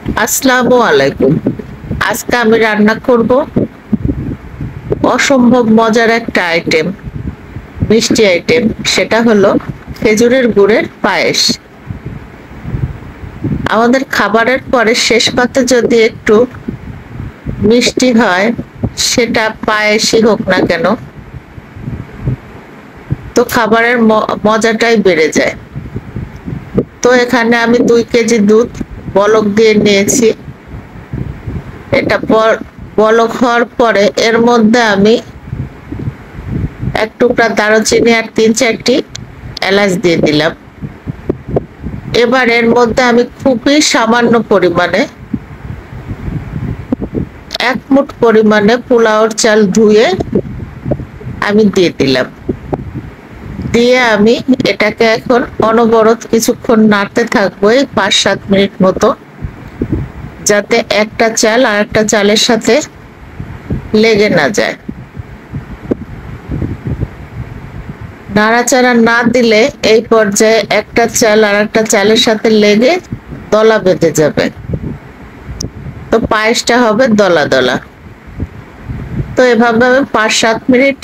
আসসালামু আলাইকুম। আজকে আমি রান্না করব অসম্ভব মজার একটা আইটেম, মিষ্টি আইটেম। সেটা হলো খেজুরের গুড়ের পায়েস। আমাদের খাবারের পরে শেষ পাতে যদি একটু মিষ্টি হয়, সেটা পায়েসই হোক না কেন, তো খাবারের মজাটাই বেড়ে যায়। তো এখানে আমি 2 কেজি দুধ বলক দিয়ে নিয়েছি। এটা বলক হওয়ার পরে এর মধ্যে আমি এক টুকরা দারুচিনি আর 3-4টি এলাচ দিয়ে দিলাম। এবার এর মধ্যে আমি খুবই সামান্য পরিমাণে 1 মুঠ পরিমাণে পোলাওর চাল ধুয়ে আমি দিয়ে দিলাম। দিয়ে আমি এটাকে এখন অনবরত কিছুক্ষণ নাড়তে থাকবো, 5-7 মিনিট মতো, যাতে একটা চাল আর একটা চালের সাথে লেগে না যায়। নাড়াচাড়া না দিলে এই পর্যায়ে একটা চাল আর একটা চালের সাথে লেগে দলা বেঁধে যাবে, তো পায়েসটা হবে দলা দলা। তো এভাবে আমি 5-7 মিনিট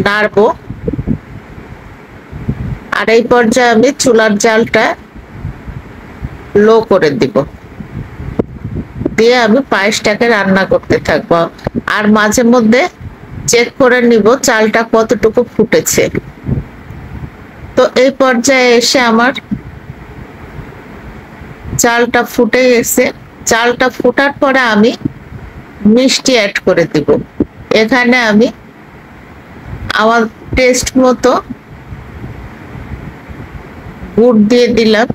নাড়বো। আর এই পর্যায়ে আমি চুলার জালটা লো করে দিব, দিয়ে আমি পায়েসটাকে রান্না করতে থাকবো। আর মাঝে মধ্যে চেক করে নিব চালটা কতটুকু ফুটেছে। তো এই পর্যায়ে এসে আমার চালটা ফুটে গেছে। চালটা ফোটার পরে আমি মিষ্টি অ্যাড করে দিব। এখানে আমি আমার টেস্ট মতো গুড় দিয়ে দিলাম।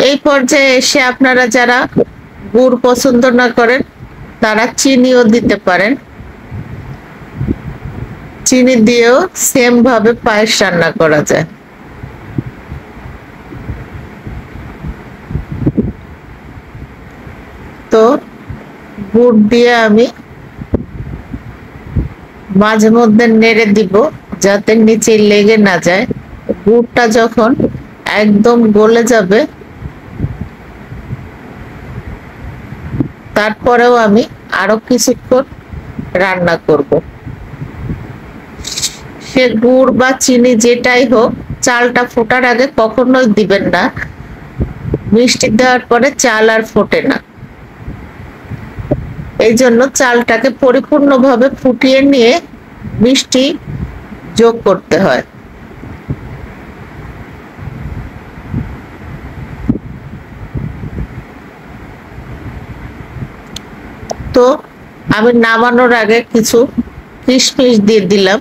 এই পর্যায়ে এসে আপনারা যারা গুড় পছন্দ না করেন তারা চিনিও দিতে পারেন। চিনি দিয়েও সেম ভাবে পায়েস রান্না করা যায়। তো গুড় দিয়ে আমি মাঝে মধ্যে নেড়ে দিব যাতে নিচে লেগে না যায়। গুড়টা যখন একদম গলে যাবে তারপরেও আমি আরো কিছুক্ষণ রান্না করব। সে গুড় বা চিনি যেটাই হোক, চালটা ফোটার আগে কখনোই দিবেন না। মিষ্টি দেওয়ার পরে চাল আর ফোটে না, এই জন্য চালটাকে পরিপূর্ণভাবে ফুটিয়ে নিয়ে মিষ্টি যোগ করতে হয়। তো আমি নামানোর আগে কিছু কিশমিশ দিয়ে দিলাম।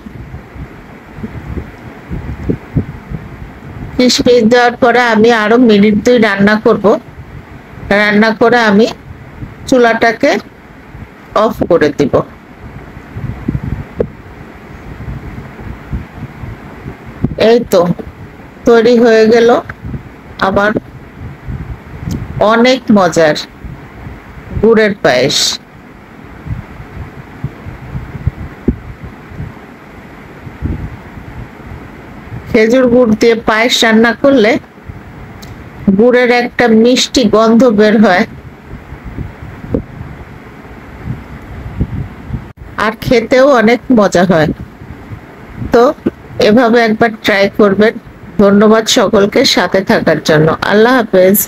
কিশমিশ দেওয়ার পরে আমি আরো মিনিট 2 রান্না করব। রান্না করে আমি চুলাটাকে অফ করে দিব। এই তো তৈরি হয়ে গেল আমার অনেক মজার গুড়ের পায়েস। খেজুর গুড় দিয়ে পায়েস রান্না করলে গুড়ের একটা মিষ্টি গন্ধ বের হয়, আর খেতেও অনেক মজা হয়। তো এভাবে একবার ট্রাই করবেন। ধন্যবাদ সকলকে সাথে থাকার জন্য। আল্লাহ হাফেজ।